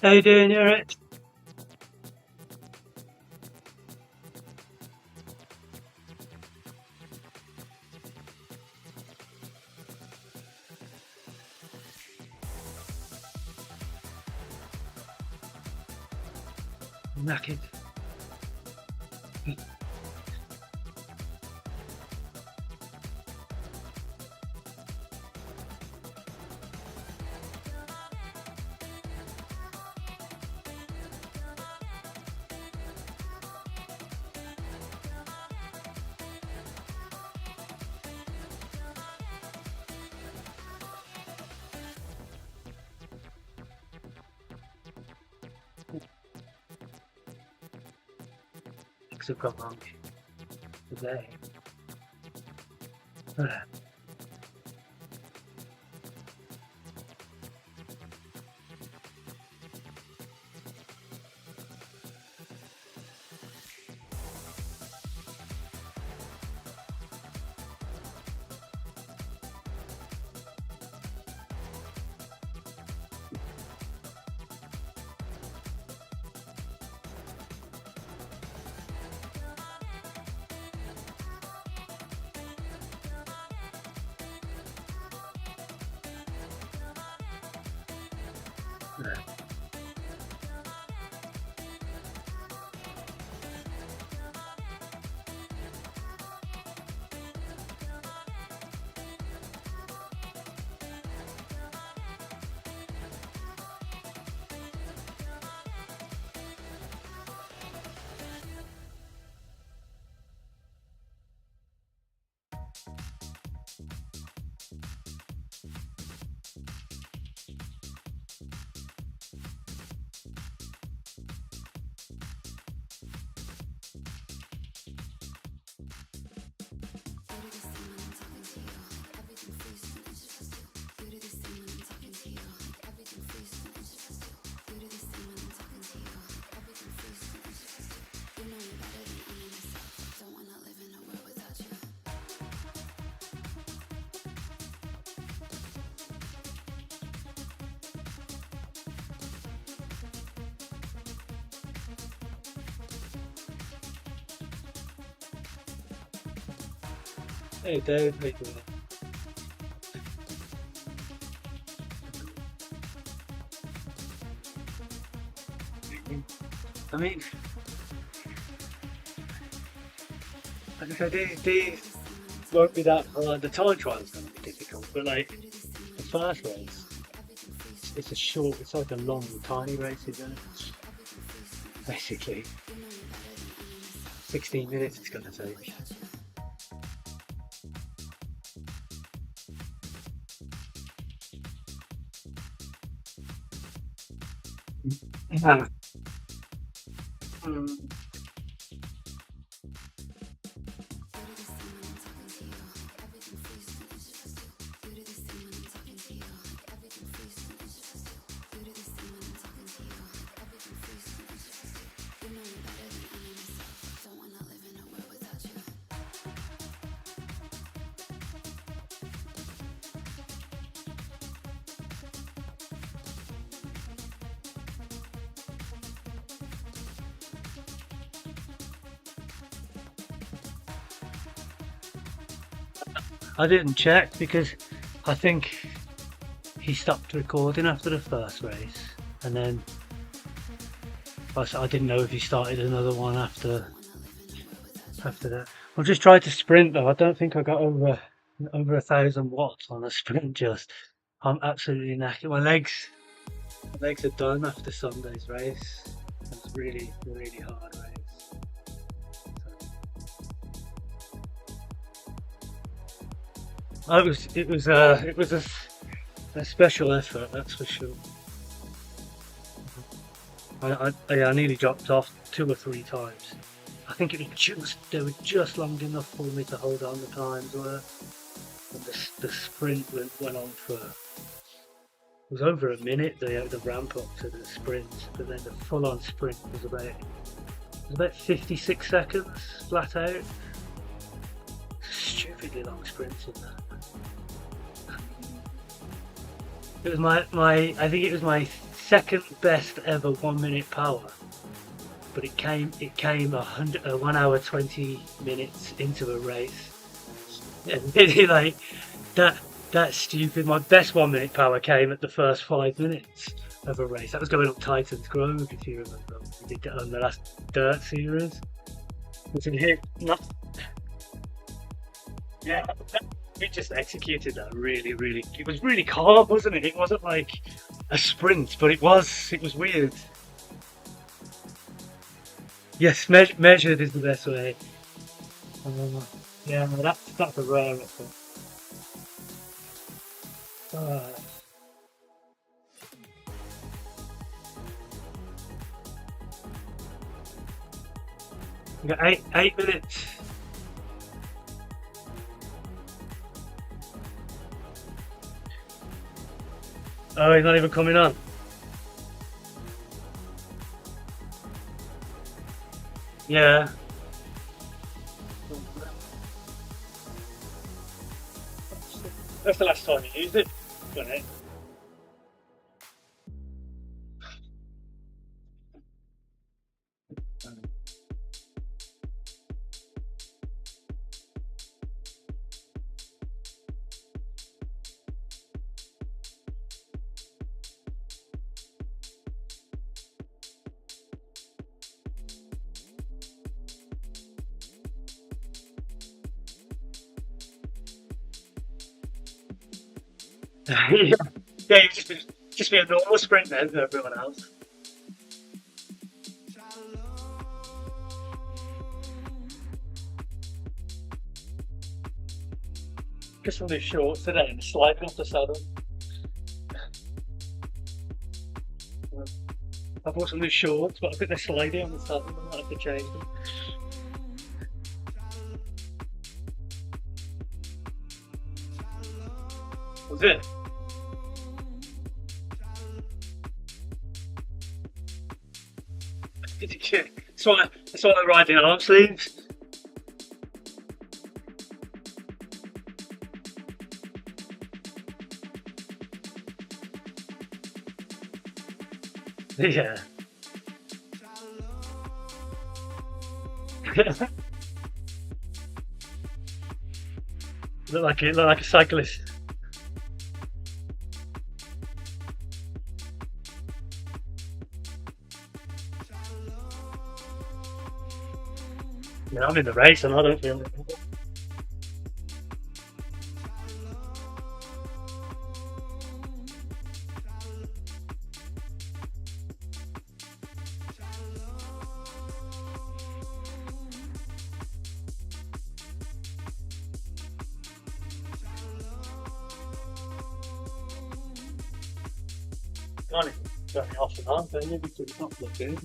How you doing, Eric? Knackered. I've got lunch today. Hey Dave, how you doing? I mean, like I said, these won't be that hard. The time trial's going to be difficult, but like the first race, it's a short, it's like a long, tiny race, isn't it? Basically, 16 minutes it's going to take. Yeah. I didn't check because I think he stopped recording after the first race, and then I didn't know if he started another one after that. I just tried to sprint though. I don't think I got over 1,000 watts on a sprint. Just I'm absolutely knackered. My legs are done after Sunday's race. It was really hard race. It was a special effort, that's for sure. I nearly dropped off 2 or 3 times. I think they were just long enough for me to hold on. The times were, and the sprint went on for, it was over a minute. The ramp up to the sprint, but then the full on sprint was about 56 seconds flat out. Stupidly long sprints in that. It was my I think it was my second best ever 1 minute power, but it came 1 hour 20 minutes into a race, and really like that's stupid. My best 1 minute power came at the first 5 minutes of a race. That was going up Titans Grove, if you remember. We did that on the last dirt series. It's in here. Yeah, we just executed that really. It was really calm, wasn't it? It wasn't like a sprint, but it was weird. Yes, measured is the best way. Yeah, that's a rare effort. We got 8 minutes. Oh, he's not even coming on. Yeah. That's the last time you used it, wasn't it? Yeah, just be a normal sprint then for everyone else. Just from these shorts today and sliding off the saddle. I bought some new shorts, but I think they're sliding on the saddle. I might have to change them. Was it? That's why I'm riding on arm sleeves. Yeah. Look like a cyclist. Yeah, I'm in the race and I don't feel it. Can't even turn it off and on, can you? Because it's not plugged in.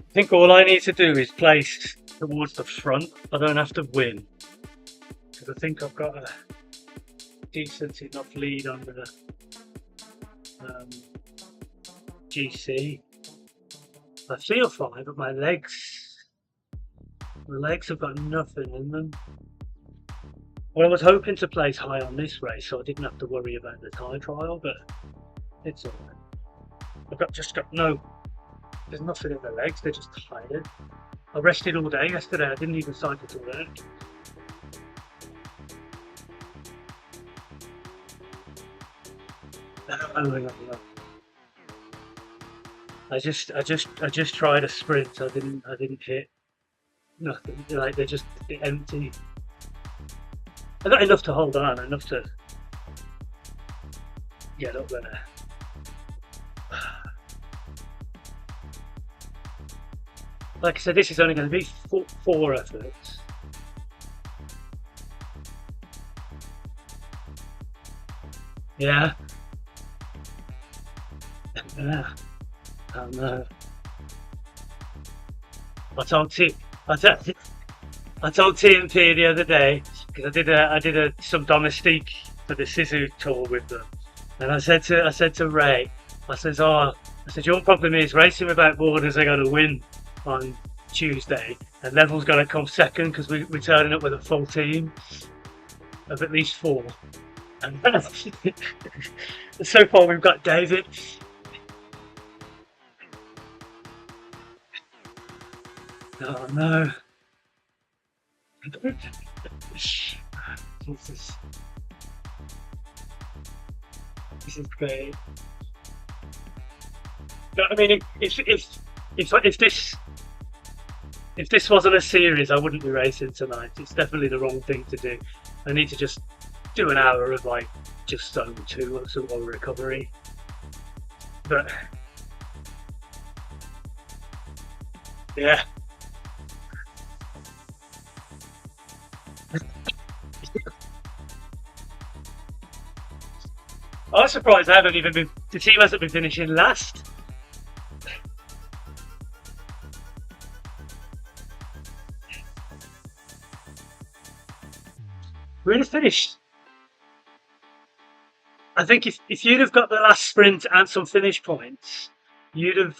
I think all I need to do is place towards the front. I don't have to win, because I think I've got a decent enough lead on the GC. I feel fine, but my legs have got nothing in them. Well, I was hoping to place high on this race, so I didn't have to worry about the time trial, but it's alright. There's nothing in the legs, they're just tired. I rested all day yesterday, I didn't even cycle to work. I just tried a sprint, I didn't hit nothing, like they're just empty. I got enough to hold on, enough to get up there. Like I said, this is only going to be four efforts. Yeah. Yeah. Oh no. I told TMP the other day, because I did some domestique for the Sisu tour with them, and I said to Ray, I says, oh, I said, your problem is racing without borders. They got to win on Tuesday, and Neville's got to come second because we're turning up with a full team of at least 4. And so far we've got David. Oh no. Jesus. This is great. But, I mean, if this wasn't a series, I wouldn't be racing tonight. It's definitely the wrong thing to do. I need to just do an hour of like just zone 2 or some more recovery. But yeah. I was surprised the team hasn't been finishing last. We'd have finished. I think if you'd have got the last sprint and some finish points, you'd have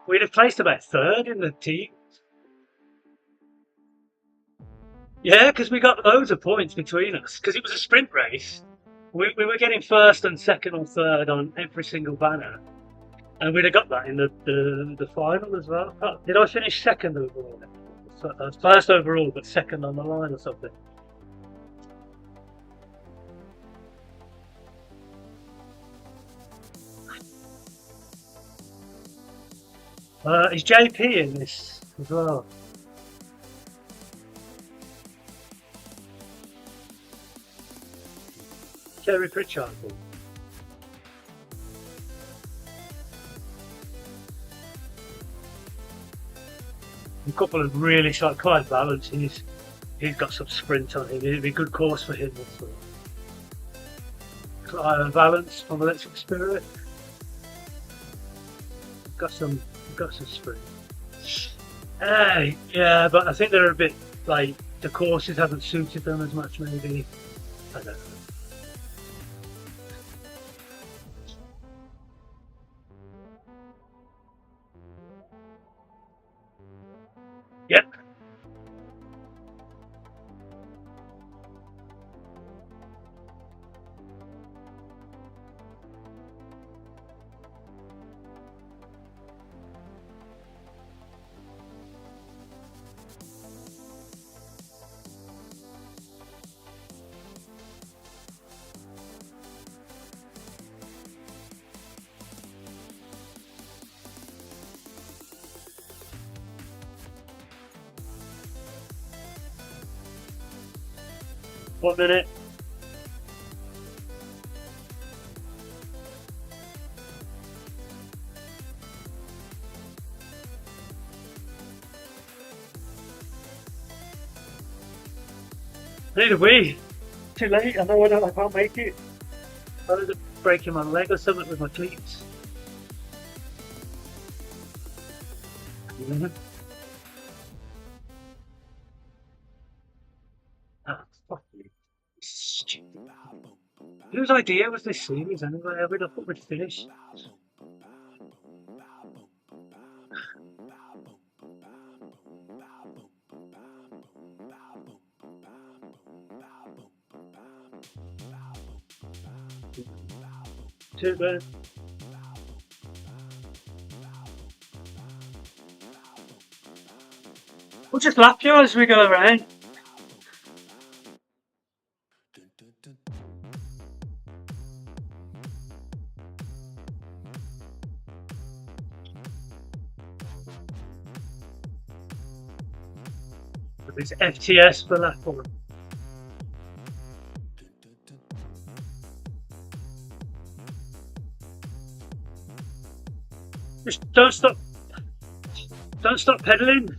we'd have placed about 3rd in the team. Yeah, because we got loads of points between us. Because it was a sprint race. We were getting 1st and 2nd or 3rd on every single banner. And we'd have got that in the final as well. Oh, did I finish 2nd overall? 1st overall, but 2nd on the line or something. Is JP in this as well? Kerry Pritchard. A couple of really short Clyde Balance. He's got some sprint on him. It'd be a good course for him. Clyde Balance from Electric Spirit. Got some sprint. Yeah, but I think they're a bit like the courses haven't suited them as much. Maybe I don't know. Yep. One minute. I need a wee. Too late. I know I can't make it. I was breaking my leg or something with my cleats. Ah, fuck you. Stupid. Whose idea was this series anyway? I would have thought we'd finish. Too bad. We'll just lap you as we go around. It's FTS for lap one. Just don't stop pedaling.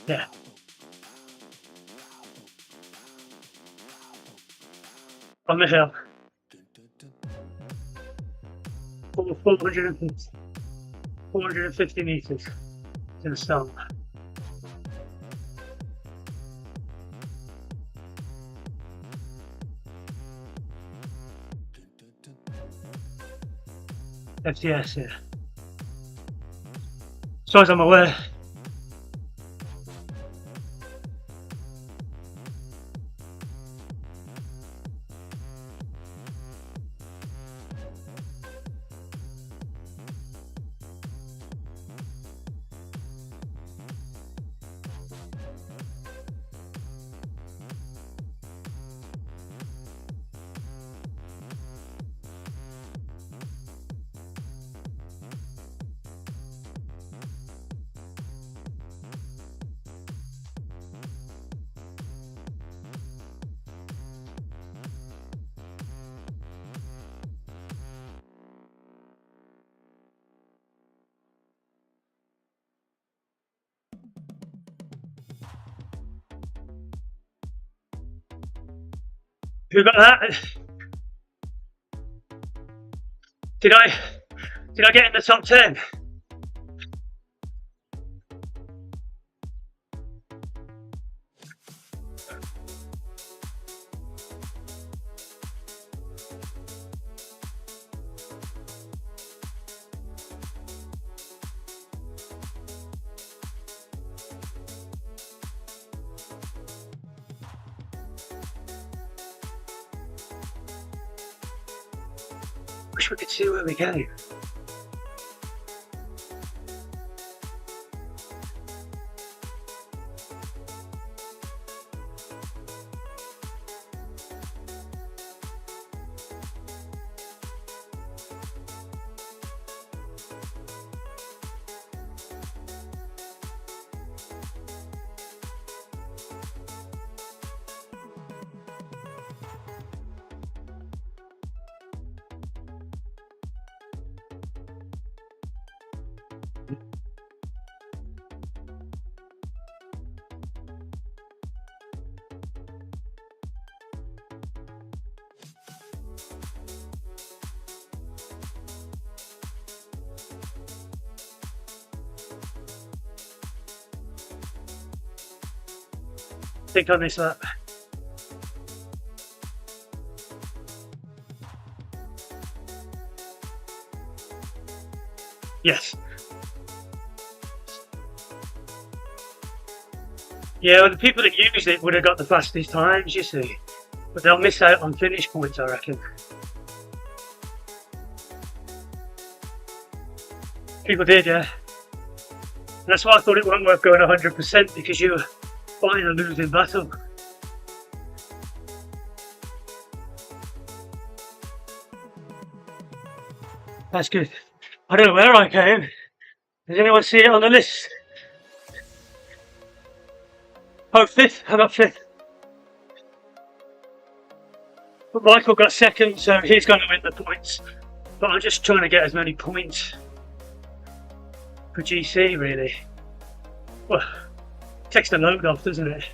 Yeah. On the hill. 450 meters to the start. FTS here. As far as I'm aware. Who got that? Did I get in the top 10? Wish we could see where we go. Think on this lap. Yes. Yeah, well, the people that used it would have got the fastest times, you see. But they'll miss out on finish points, I reckon. People did, yeah. And that's why I thought it wasn't worth going 100%, because you were fighting a losing battle. That's good. I don't know where I came. Does anyone see it on the list? Oh, 5th. I got 5th. But Michael got 2nd, so he's going to win the points. But I'm just trying to get as many points for GC, really. Well, it takes the load off, doesn't it?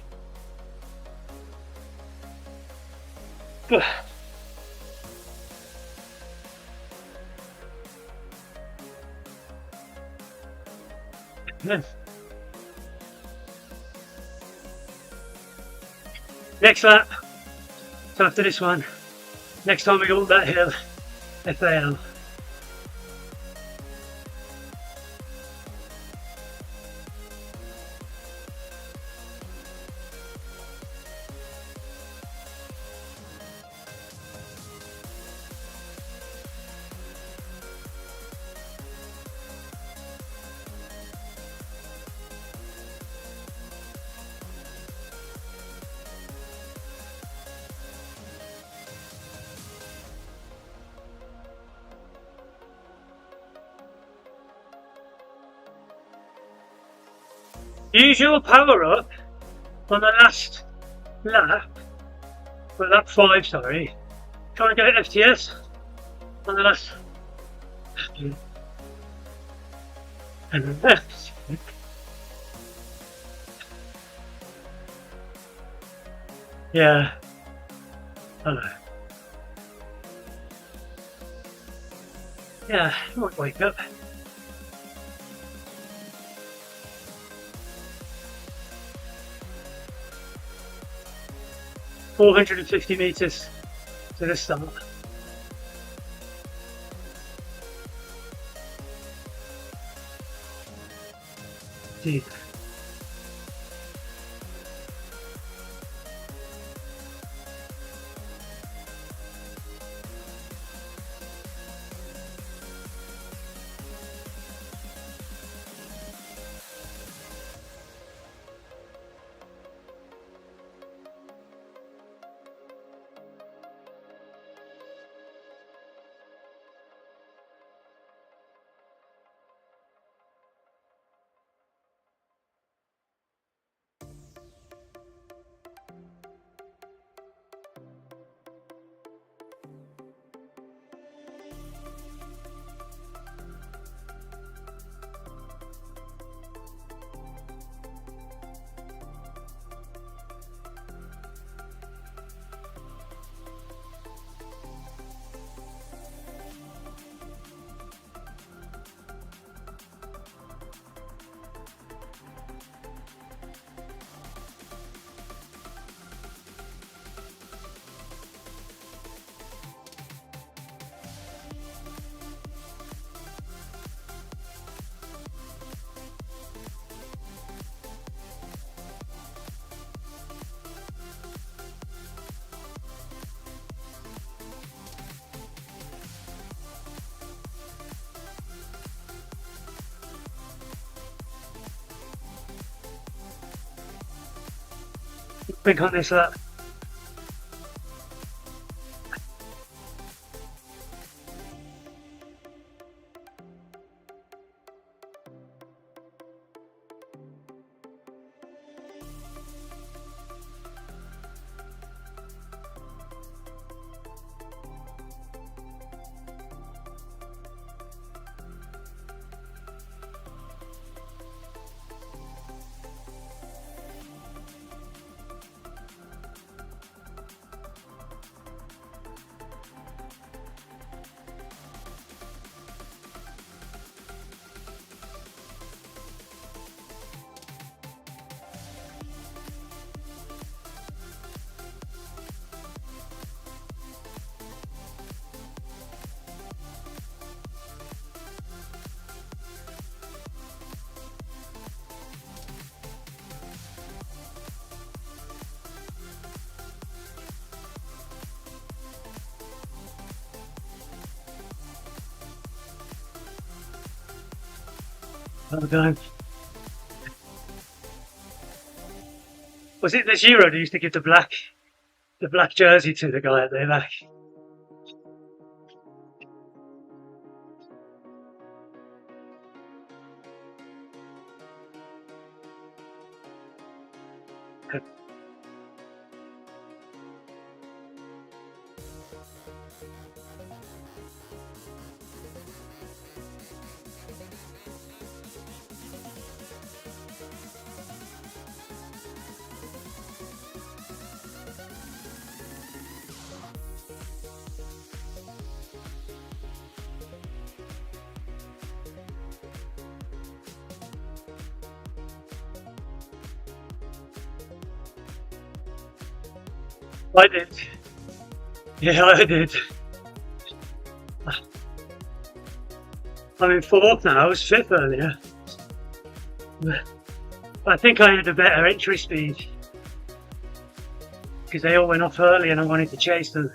Next lap, so after this one, next time we go up that hill, FAL. Use your power up on the last lap, well, lap 5, sorry. Try and get an FTS on the last. Yeah. I know. Yeah, I might wake up. 450 meters to the start. Deep. Big on this lap. Another time. Was it the Giro that used to give the black jersey to the guy at the back? I did. Yeah, I did. I'm in fourth now. I was fifth earlier. I think I had a better entry speed because they all went off early and I wanted to chase them.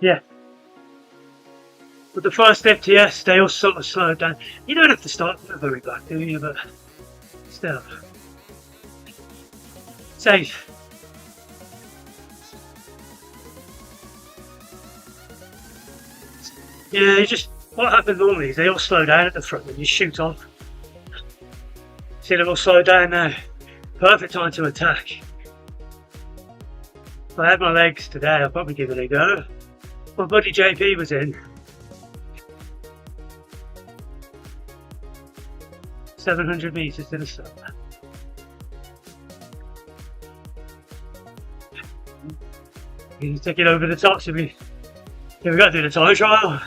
Yeah. With the first FTS, they all sort of slowed down. You don't have to start from the very back, do you? But still. Safe. Yeah, what happens normally is they all slow down at the front and you shoot off. See, they've all slowed down now. Perfect time to attack. If I had my legs today, I'd probably give it a go. My buddy JP was in. 700 meters to the sun. You take it over the top, so we got to do the time trial.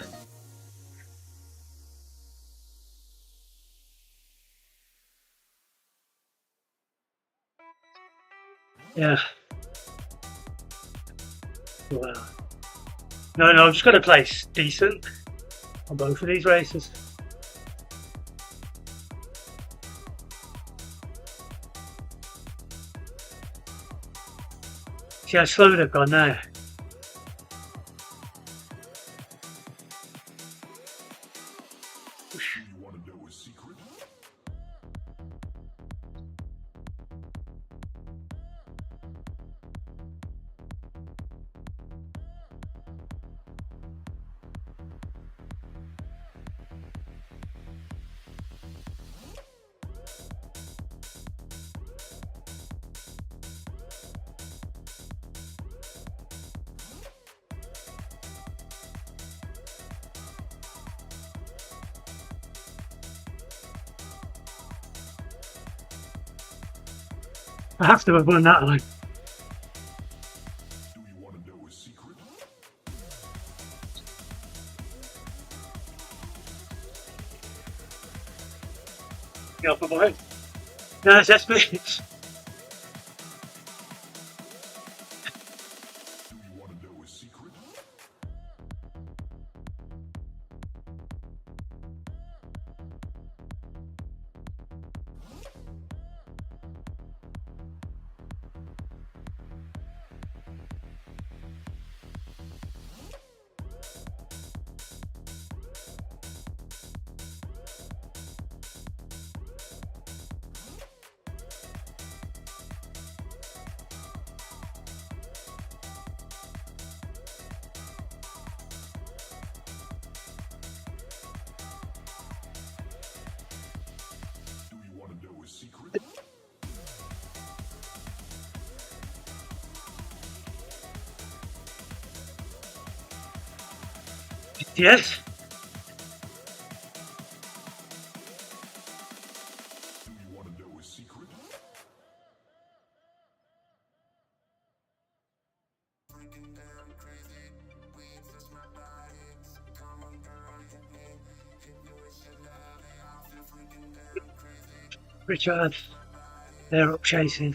Yeah. Wow. No, I'm just going to place decent on both of these races. See how slow they've gone now. I have to have won that line. Do you want to know a secret? Get off my boy. No, it's SP. Do you want to know a secret? Do you want to know a secret? Yes. Do you want to know a secret? Richard, they're up chasing.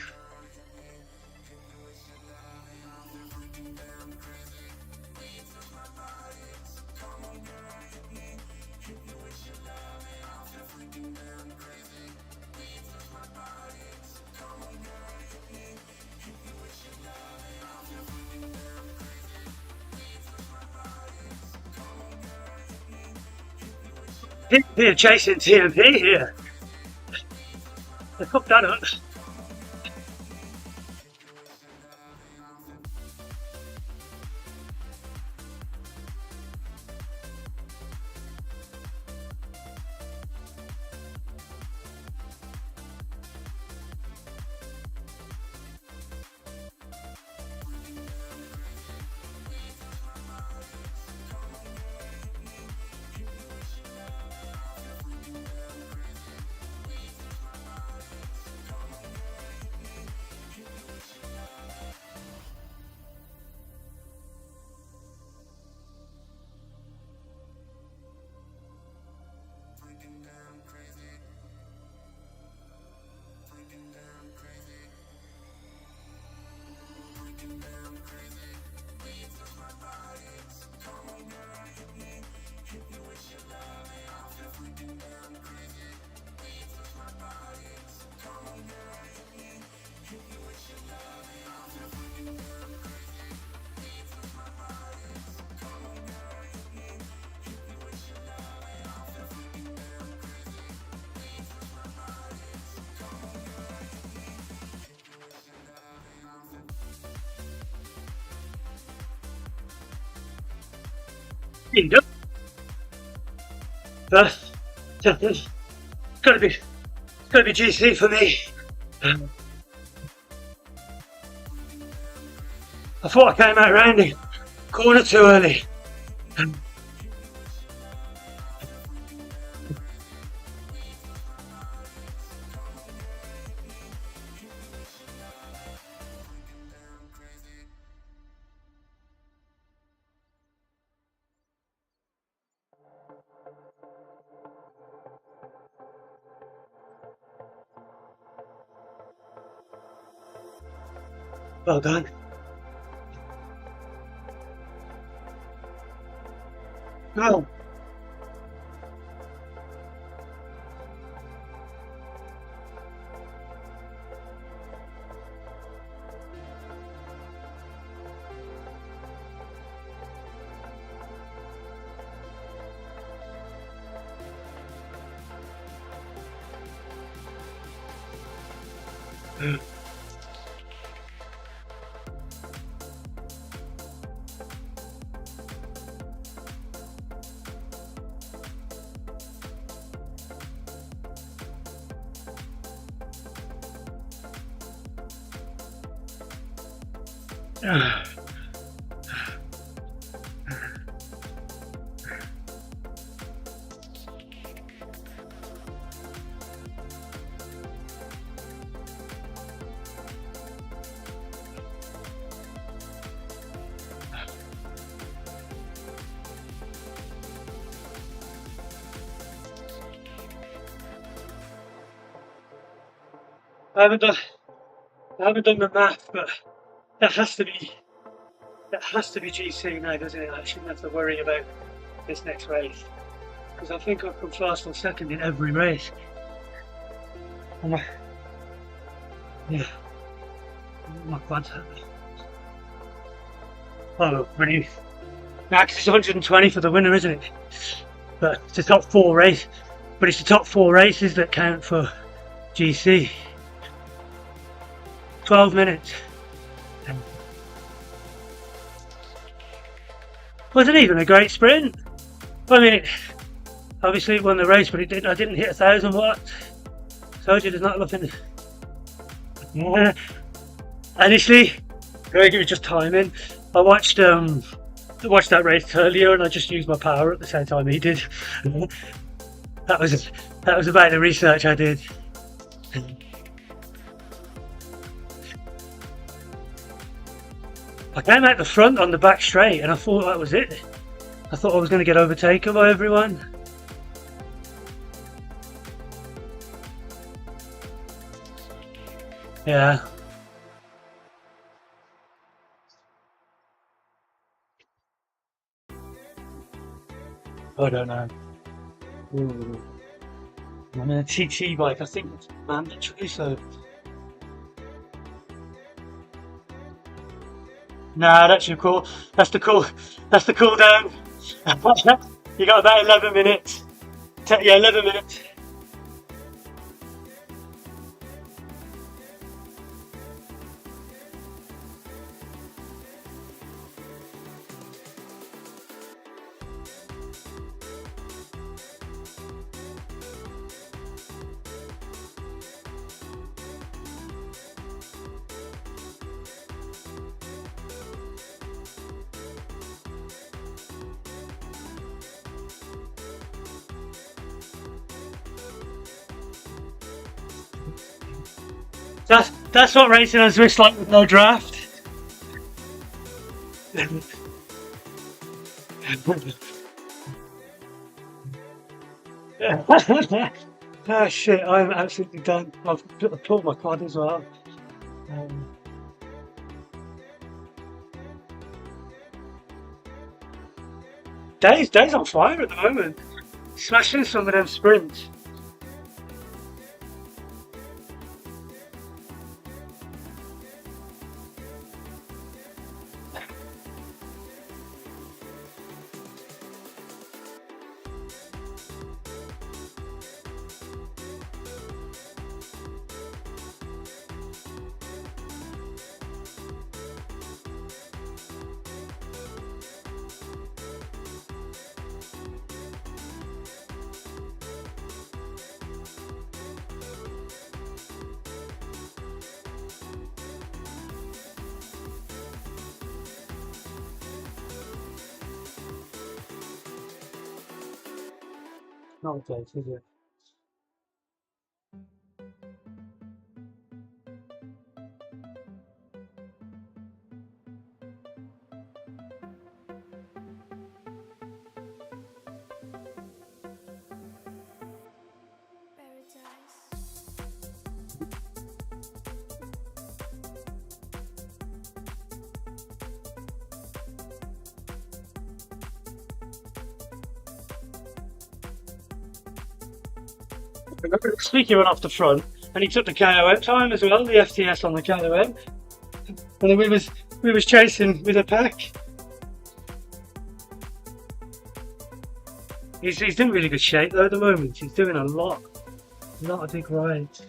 They're chasing TMP here. They cooked that up. It's gotta be GC for me. I thought I came out round the corner too early. Well done. Go. I haven't done the math, but that has to be GC now, doesn't it? I shouldn't have to worry about this next race because I think I've come first or second in every race. Yeah, my quads hurt me. Oh, really? Max is 120 for the winner, isn't it? But it's the top 4 race. But it's the top 4 races that count for GC. 12 minutes. Wasn't even a great sprint. I mean, obviously it won the race, but I didn't hit 1,000 watts. Told you there's not nothing. Yeah. Initially, it was just timing. I watched that race earlier, and I just used my power at the same time he did. That was about the research I did. I came out the front on the back straight, and I thought that was it. I thought I was going to get overtaken by everyone. Yeah. I don't know. Ooh. I'm in a TT bike. I think it's mandatory, so. Nah, that's your cool. That's the cool down. You got about 11 minutes. Yeah, 11 minutes. That's what racing on Zwift like with no draft. Oh shit, I'm absolutely done. I've pulled my quad as well. Dave's on fire at the moment. Smashing some of them sprints. Not a place, is it? Speaking went off the front, and he took the KOM time as well, the FTS on the KOM, and then we was chasing with a pack. He's in really good shape though at the moment. He's doing a lot of big rides.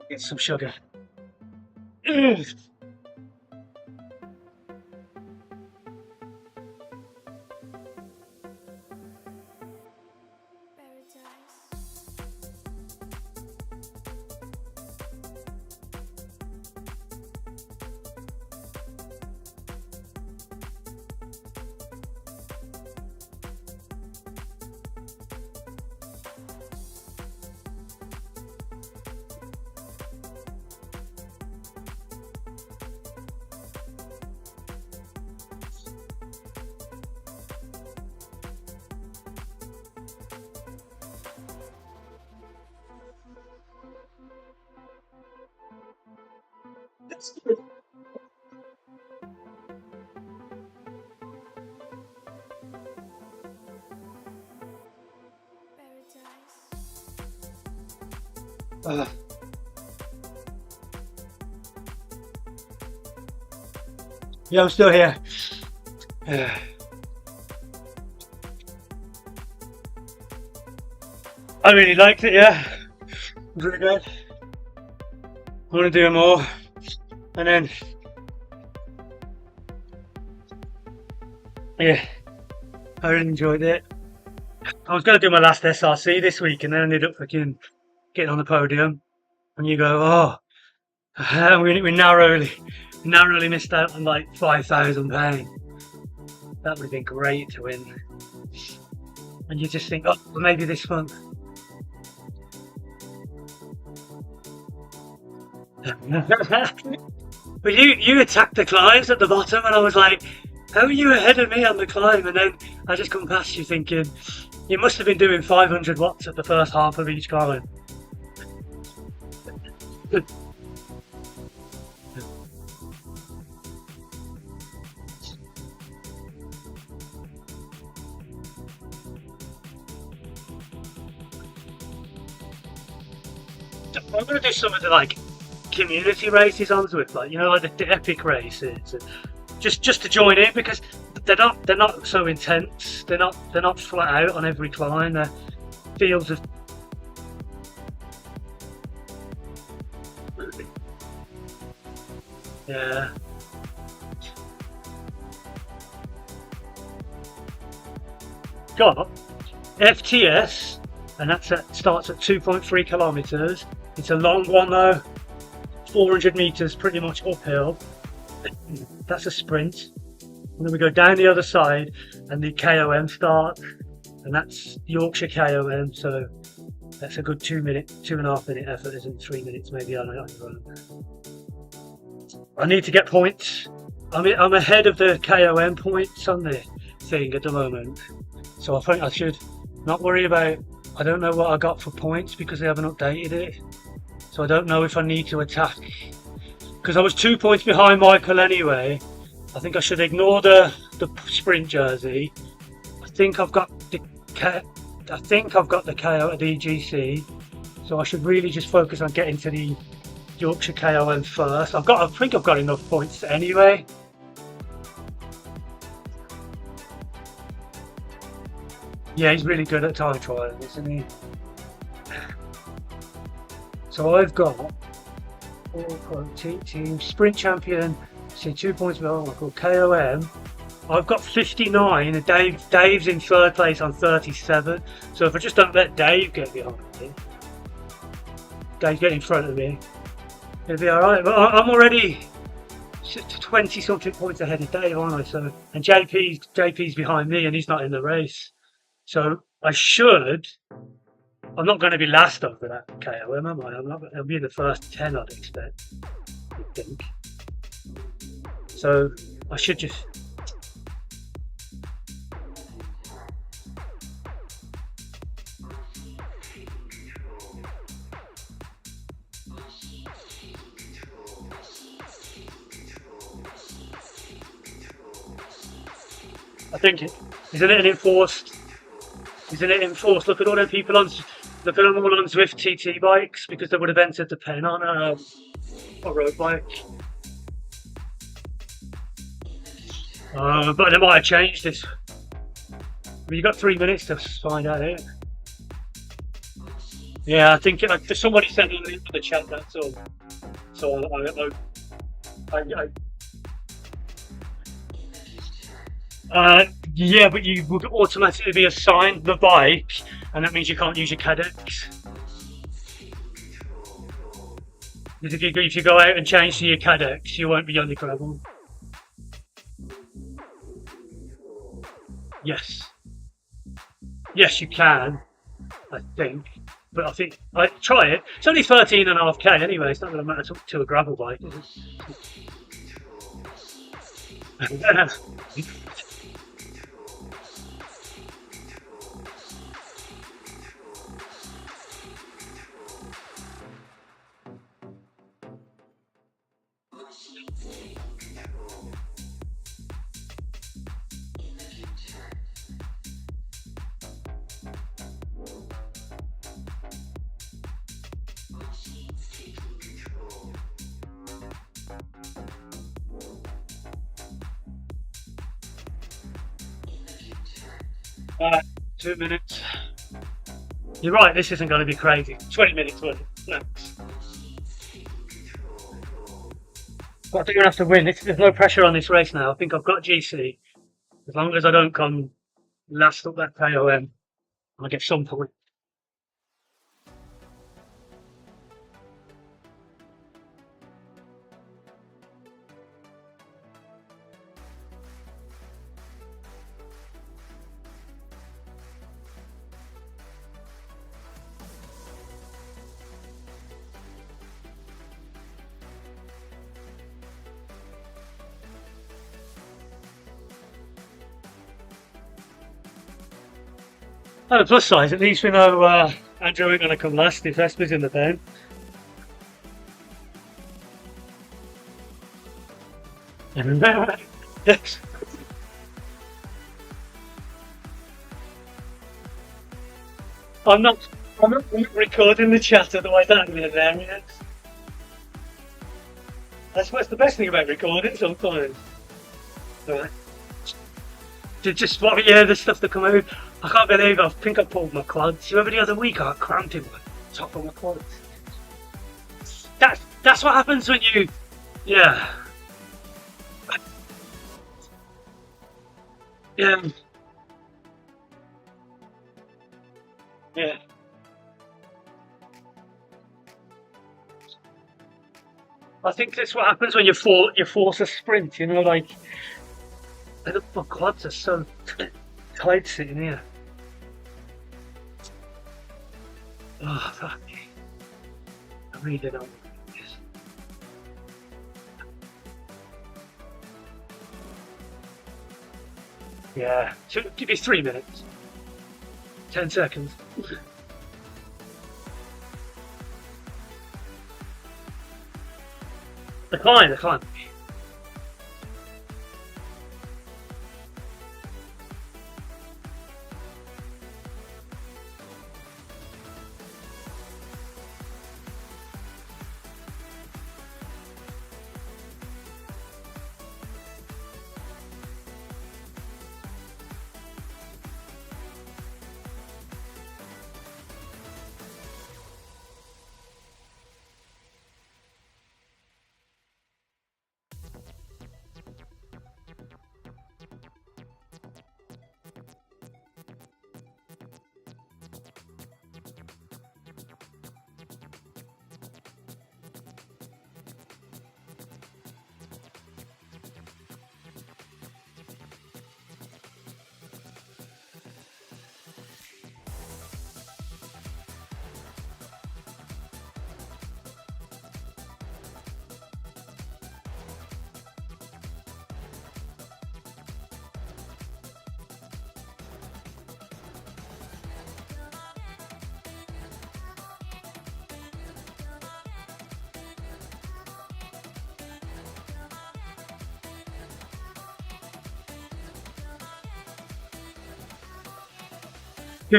Get some sugar. Ugh. Yeah, I'm still here. I really liked it, yeah. It was really good. I want to do more. And then, yeah, I really enjoyed it. I was going to do my last SRC this week and then I ended up fucking getting on the podium. And you go, oh, we narrowly missed out on like £5,000. That would have been great to win. And you just think, oh, well, maybe this month. But you attacked the climbs at the bottom, and I was like, how are you ahead of me on the climb? And then I just come past you thinking, you must have been doing 500 watts at the first half of each climb. I'm going to do some of the like community races on Zwift, like, you know, like the epic races, and just to join in, because they're not so intense. They're not flat out on every climb. They're fields of yeah. Got FTS, and starts at 2.3 kilometers. It's a long one though, 400 meters, pretty much uphill. That's a sprint. And then we go down the other side, and the KOM starts, and that's Yorkshire KOM. So that's a good 2.5 minute effort, isn't it? 3 minutes maybe on a run. I need to get points. I'm ahead of the KOM points on the thing at the moment, so I think I should not worry about. I don't know what I got for points because they haven't updated it, so I don't know if I need to attack, because I was 2 points behind Michael anyway. I think I should ignore the sprint jersey. I think I've got the KO at the EGC, so I should really just focus on getting to the Yorkshire KOM first. I think I've got enough points anyway. Yeah, he's really good at time trialing, isn't he? So I've got team sprint champion. See, 2 points behind Michael. KOM. I've got 59, and Dave's in third place on 37. So if I just don't let Dave get behind me, Dave get in front of me, it'll be alright. But I'm already 20 something points ahead of Dave, aren't I? So, and JP's behind me, and he's not in the race. So I'm not going to be last over that KOM, am I? I'll be in the first 10, I'd expect. I think. So I should just. I think isn't it an enforced Isn't it enforced? Look at all them people on, look at them all on Zwift TT bikes because they would have entered the pen on a road bike. But they might have changed this. You've got 3 minutes to find out it. Yeah, I think somebody sent a link to the chat. That's all. So yeah, but you would automatically be assigned the bike, and that means you can't use your cadex. If you go out and change to your cadex, you won't be on the gravel. Yes. Yes, you can, I think. But I think, try it. It's only 13.5k anyway, it's not going to matter to a gravel bike, is it? 2 minutes. You're right, this isn't going to be crazy. 20 minutes worth of flex. But I think we're going to have to win. There's no pressure on this race now. I think I've got GC. As long as I don't come last up that KOM, I'll get some point. On the plus side, at least we know Andrew ain't going to come last if Vesper's in the pen. Yes. I'm not recording the chat, otherwise that'd be hilarious. That's what's the best thing about recording sometimes. Right. Just yeah, the stuff that come out. I can't believe I think I pulled my quads. Remember the other week I cramped in the top of my quads. That's what happens when you, yeah. Yeah. Yeah. I think that's what happens when you force a sprint. You know, like my quads are so tight sitting here. Oh fuck! I really don't know. Yeah, so give me 3 minutes, 10 seconds. Decline.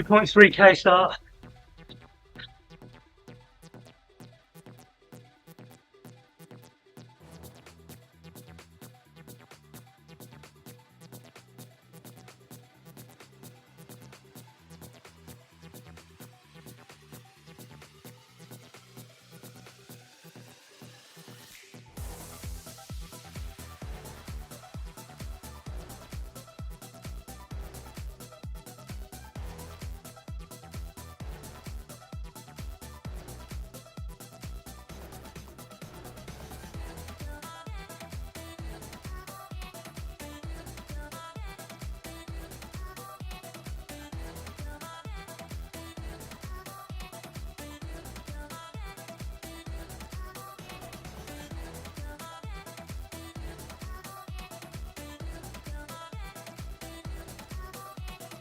2.3k start.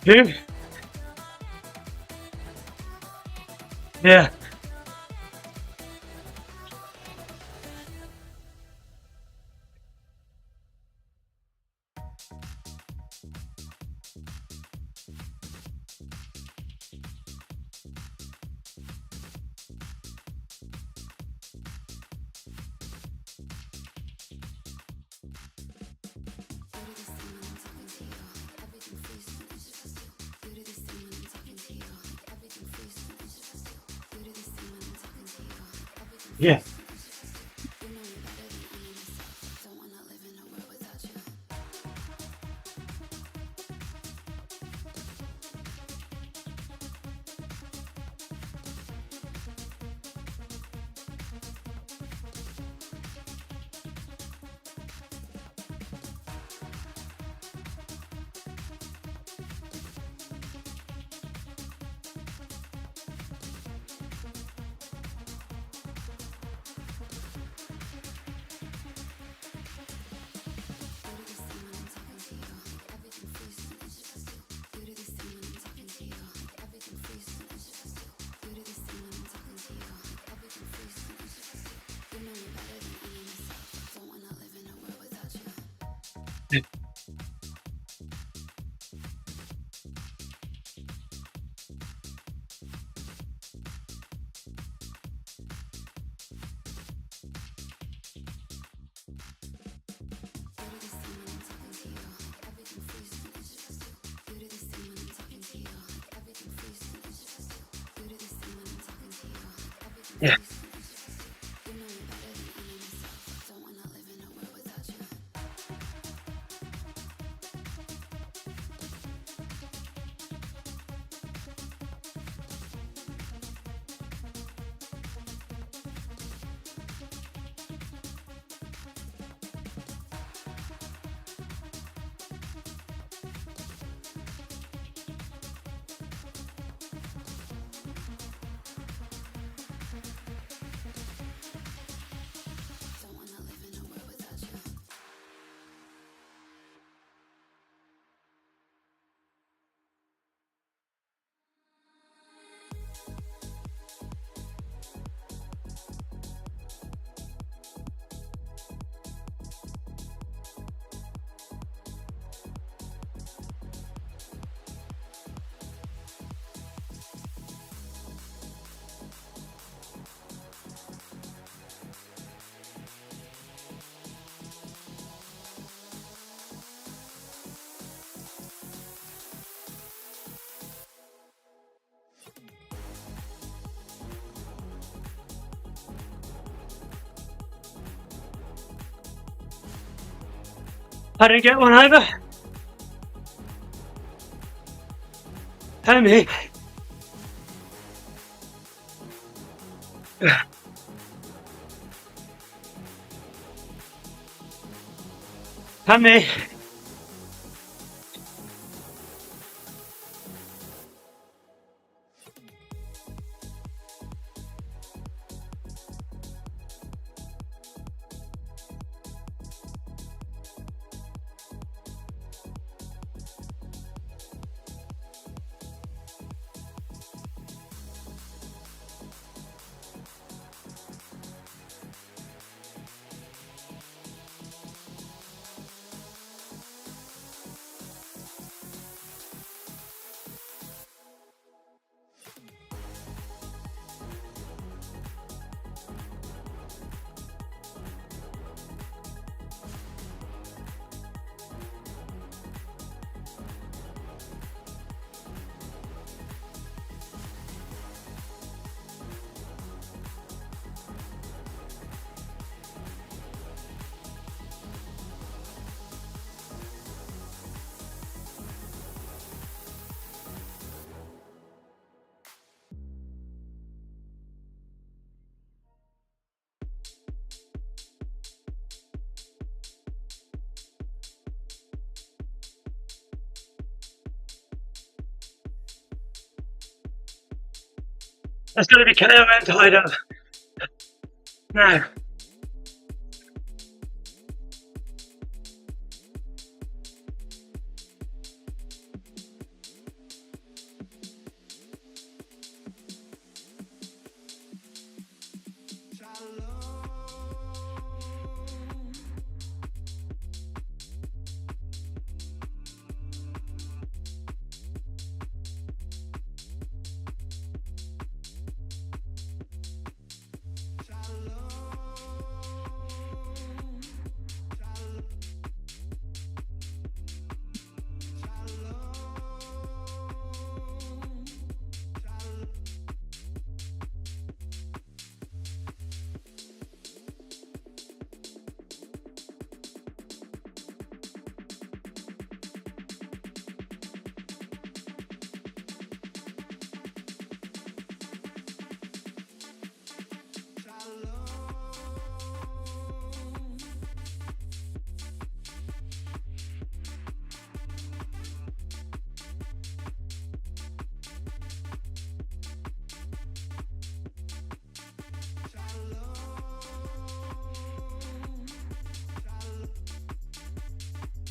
Who? Yeah. Yeah. Yeah. I didn't get one either. Hammy. Hammy. That's going to be Cahill tied up. Now.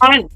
Fine.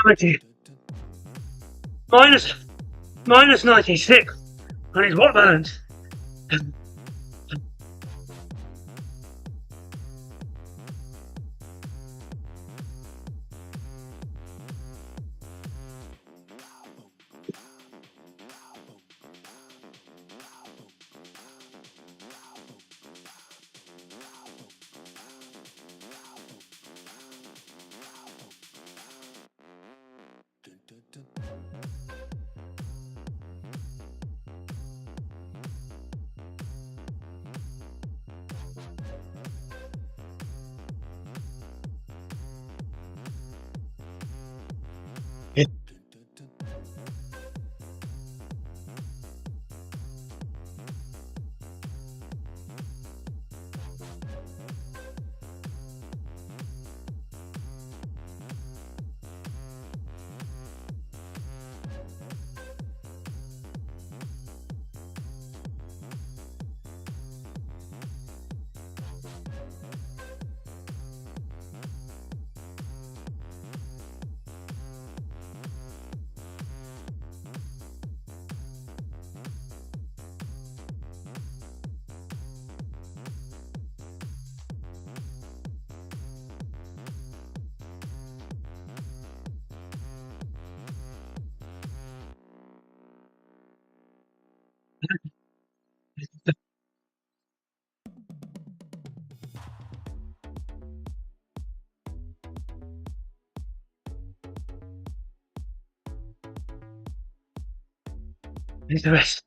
90. Minus 96 on his watt balance. Here's the rest.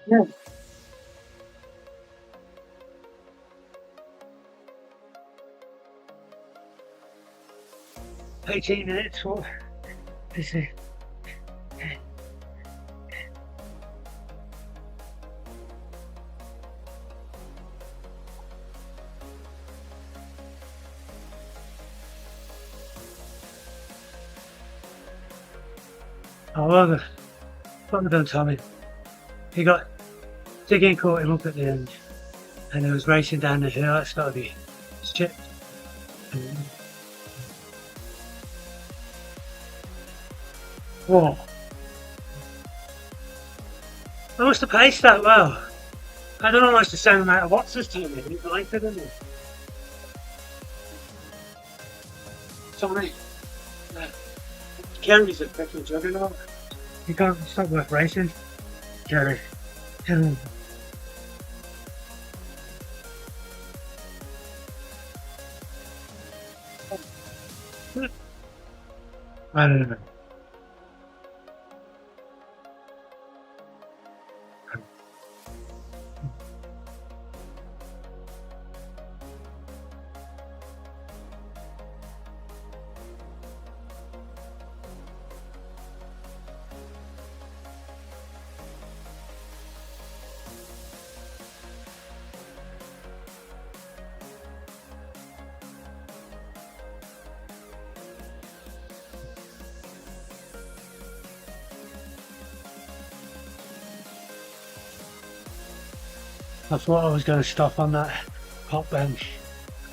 Yeah. 18 minutes, what is it? Oh, well done, Tommy. He got digging, caught him up at the end, and he was racing down the hill. That's got to be shit. Whoa. I must have paced that well. I don't know almost the same amount of watts as Tommy. He's lighter than me. Tommy, Kerry's a petrol juggernaut. You can't stop worth racing. Kerry. I don't know. I thought I was going to stop on that pop bank,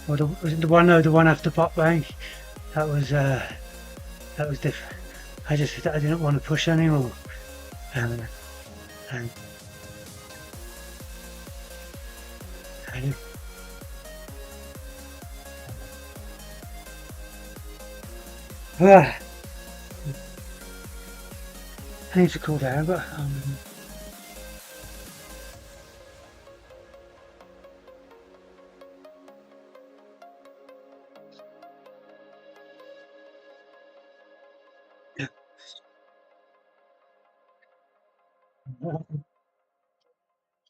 or was it the one? No, the one after pop bank. That was different. I didn't want to push anymore, and I need to cool down, but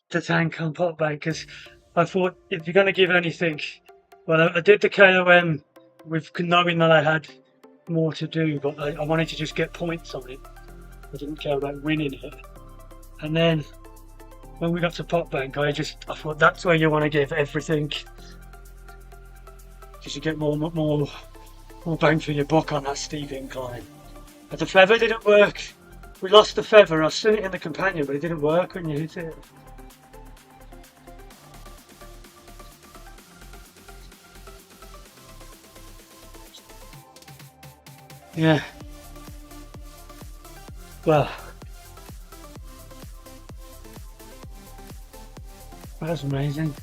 the tank on pop bank, because I thought if you're going to give anything, well, I did the KOM with knowing that I had more to do, but I wanted to just get points on it. I didn't care about winning it. And then when we got to pop bank, I thought that's where you want to give everything, because you get more bang for your buck on that steep incline. But the feather didn't work. We lost the feather. I was sitting it in the companion, but it didn't work when you hit it. Yeah. Well, that was amazing.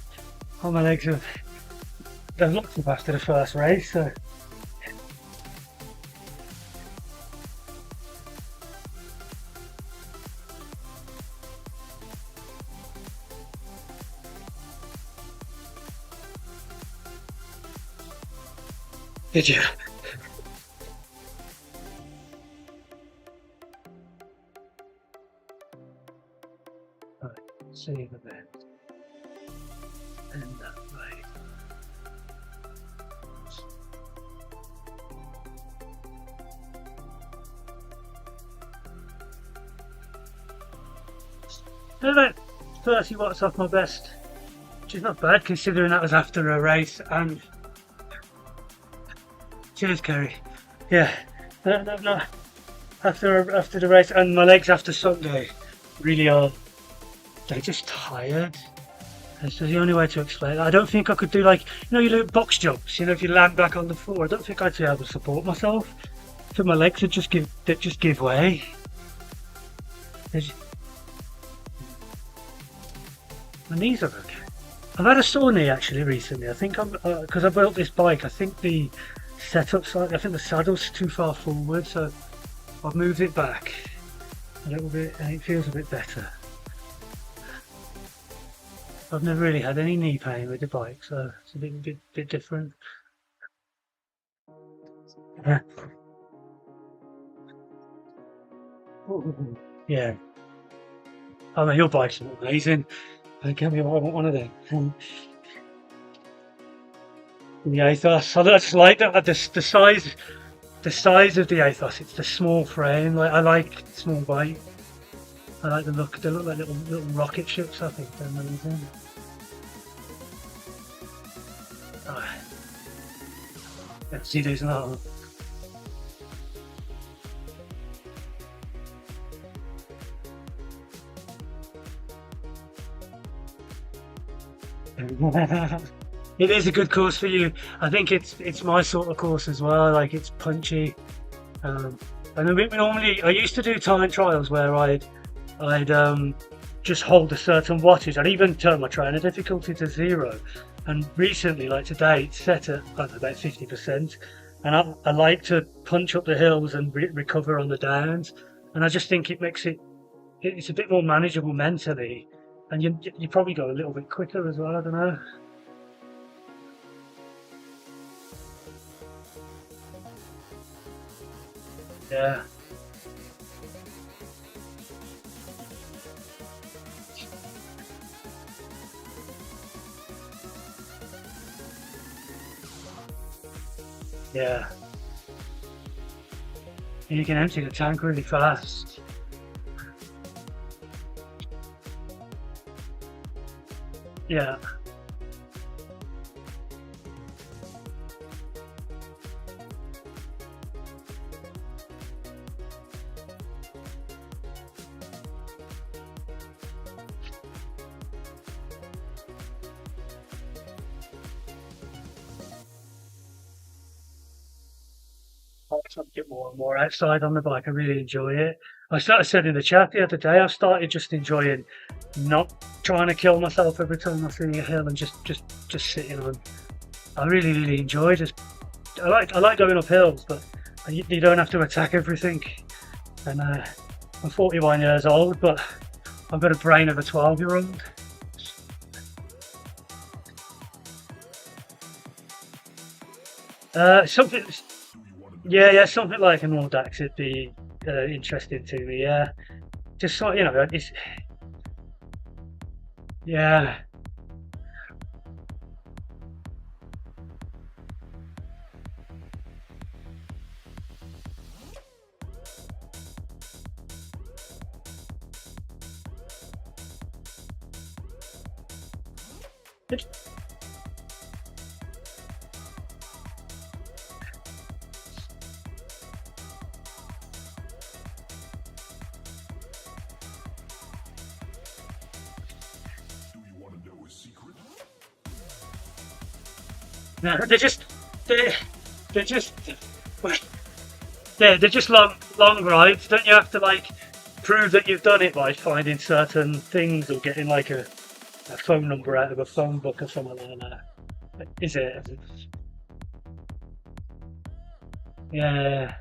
All my legs they've looked up after the first race, so. Did you? Right, see the bend. And that way. About 30 watts off my best, which is not bad considering that was after a race. And cheers, Kerry. Yeah, no. After the race, and my legs after Sunday really are, they're just tired. That's the only way to explain it. I don't think I could do, like, you do box jumps, if you land back on the floor. I don't think I'd be able to support myself. So my legs would just give way. My knees are okay. I've had a sore knee actually recently. I think because I built this bike, I think the setup's I think the saddle's too far forward, so I've moved it back a little bit and it feels a bit better. I've never really had any knee pain with the bike, so it's a bit different. Yeah. I mean, your bike's amazing. Get me, I want one of them. The Athos, I just like that. The size of the Athos. It's the small frame. Like, I like small bike. I like the look. They look like little rocket ships. I think they're amazing. Oh. Let's see these now. It is a good course for you. I think it's my sort of course as well. Like, it's punchy, and normally I used to do time trials where I'd just hold a certain wattage. I'd even turn my trainer difficulty to 0. And recently, like today, it's set at about 50%. and I like to punch up the hills and recover on the downs, and I just think it makes it's a bit more manageable mentally, and you probably go a little bit quicker as well. I don't know. Yeah. Yeah. And you can empty the tank really fast. Yeah. I'm trying to get more and more outside on the bike. I really enjoy it. I said in the chat the other day, I started just enjoying not trying to kill myself every time I see a hill and just sitting on. I really enjoy just. I like going up hills, but you don't have to attack everything. And I'm 41 years old, but I've got a brain of a 12-year-old. Something. Yeah, something like an Audax would be interesting to me. Yeah, just so it's yeah. It, Do you want to know a secret? no, they're just they're just long rides. Don't you have to like prove that you've done it by finding certain things or getting like a phone number out of a phone book or something like that? Is it? Yeah.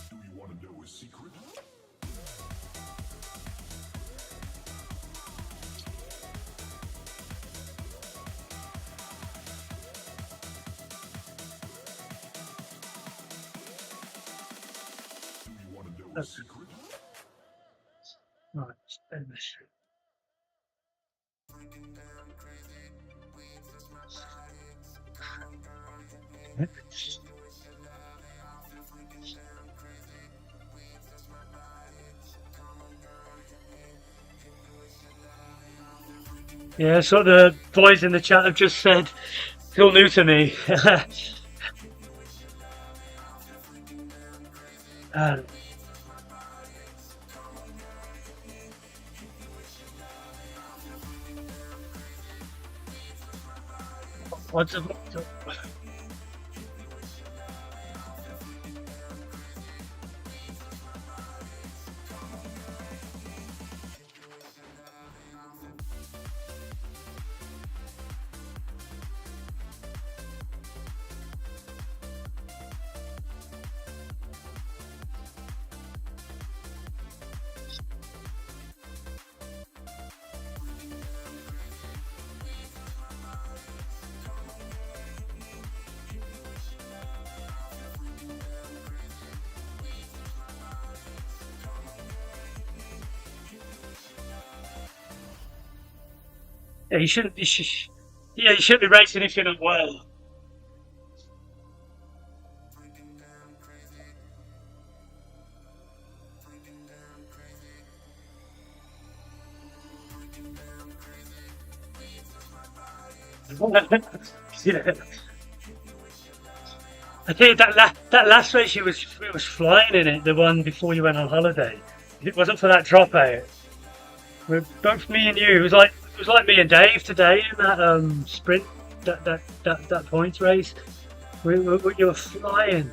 Do you want to know a secret? Do you want to know a secret? Right. Spin this. Yeah, so the boys in the chat have just said, still new to me. um, what's the, yeah, you shouldn't. Yeah, you shouldn't be racing if you're not well. Yeah. I think that last race it was flying in it. The one before you went on holiday. If it wasn't for that dropout, both me and you. It was like me and Dave today in that sprint, that points race. You were flying.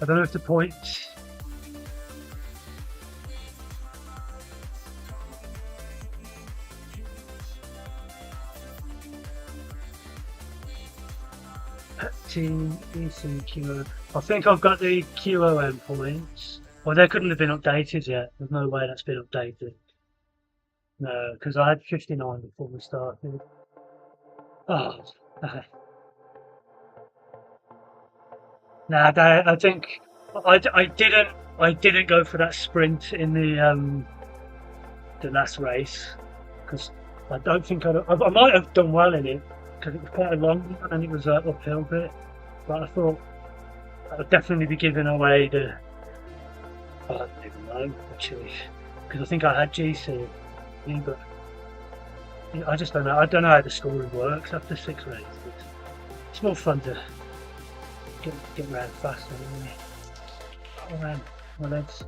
I don't know if the points. Team ECQ. I think I've got the QOM points. Well, they couldn't have been updated yet. There's no way that's been updated. No, because I had 59 before we started. Oh, nah, I think I didn't go for that sprint in the last race because I don't think I might have done well in it because it was quite a long one and it was an uphill bit. But I thought I would definitely be giving away the. I don't even know actually because I think I had GC, but I just don't know. I don't know how the scoring works after 6 races. It's more fun to get around faster, isn't it? Oh man, my legs.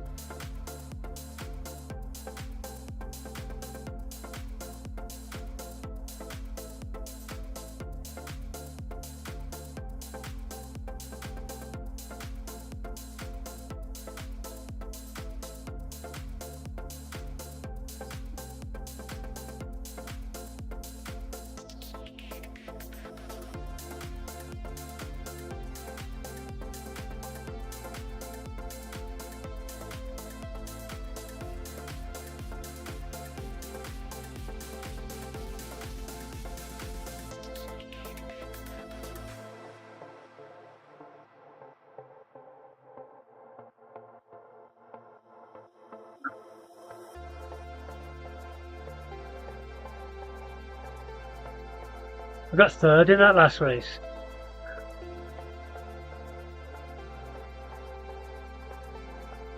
I got 3rd in that last race.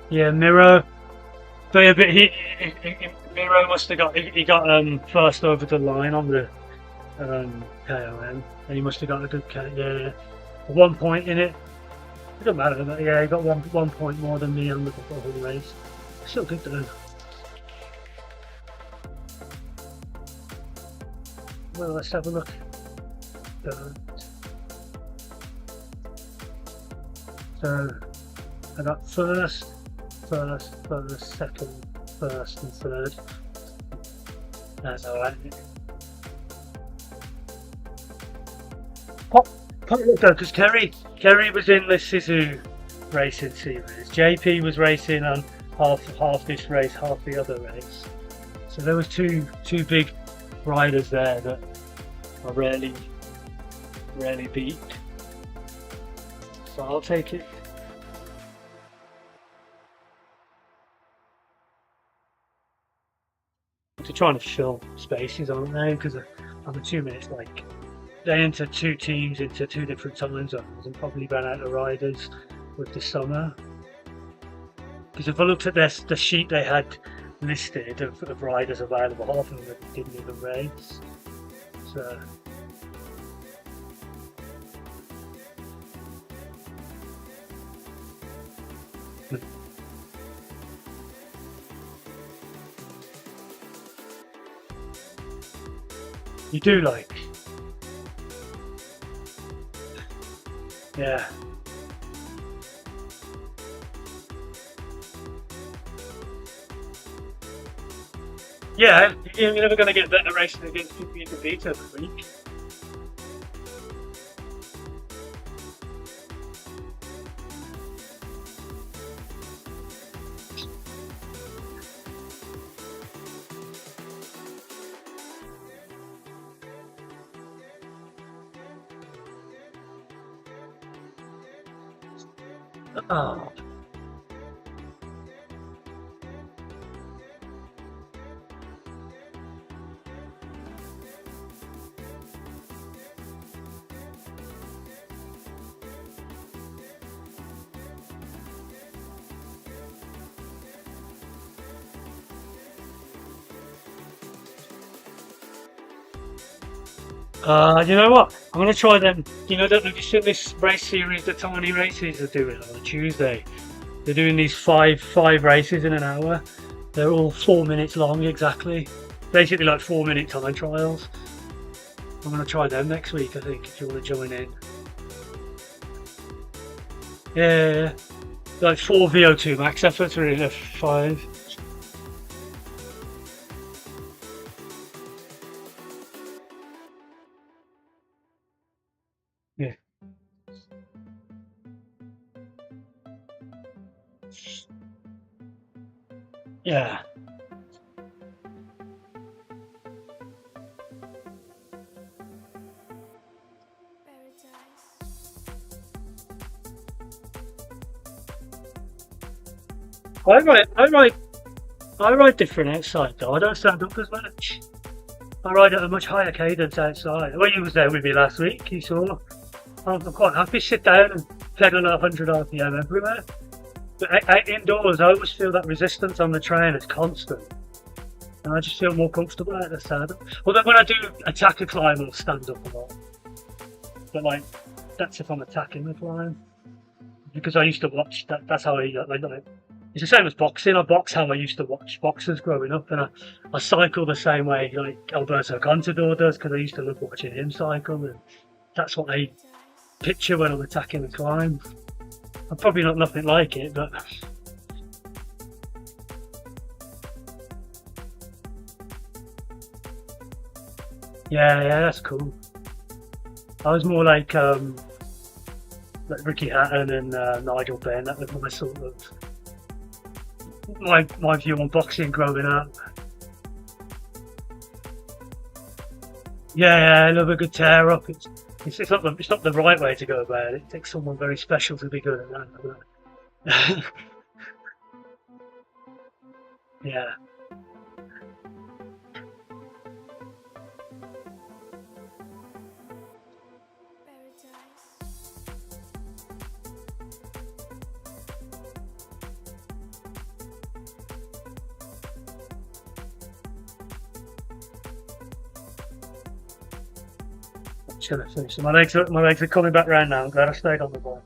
Yeah, Miro. But yeah, but Miro must have got he got first over the line on the KOM, and he must have got a good yeah. 1 point in it. It doesn't matter, but yeah, he got one point more than me on the whole race. Still good though. Well, let's have a look. So I got first, second, first, and third. That's alright. Pop look though, because Kerry was in the Sisu racing series. JP was racing on half this race, half the other race. So there was two big riders there that I rarely beat. So I'll take it. They're trying to fill spaces, aren't they? Because I'm assuming it's like they entered 2 teams into 2 different time zones and probably ran out of riders with the summer. Because if I looked at the sheet they had listed of riders available, half of them didn't even race. So. You do like. Yeah. Yeah, you're never going to get better racing against people you can beat every week. Oh. You know what? I'm gonna try them. You know that have you seen this race series, the tiny races are doing on a Tuesday? They're doing these five races in an hour. They're all 4 minutes long exactly. Basically like 4 minute time trials. I'm gonna try them next week. I think if you want to join in. Yeah, like 4 VO2 max efforts or in a 5. Yeah. Yeah. I ride different outside though. I don't stand up as much. I ride at a much higher cadence outside. Well, you was there with me last week. You saw. I'm quite happy to sit down and pedal at 100 RPM everywhere. But indoors, I always feel that resistance on the train is constant, and I just feel more comfortable at the saddle. Although when I do attack a climb, I'll stand up a lot. But like, that's if I'm attacking the climb. Because I used to watch that. That's how it's the same as boxing. I box how I used to watch boxers growing up, and I cycle the same way like Alberto Contador does because I used to love watching him cycle, and that's what I picture when I'm attacking the climb. I'm probably not nothing like it, but yeah, that's cool. I was more like Ricky Hatton and Nigel Benn. That was my sort of my view on boxing growing up. Yeah, I love a good tear up. It's not the right way to go about it. It takes someone very special to be good at that. Yeah. Just gonna finish. My legs are coming back round now. I'm glad I stayed on the ball.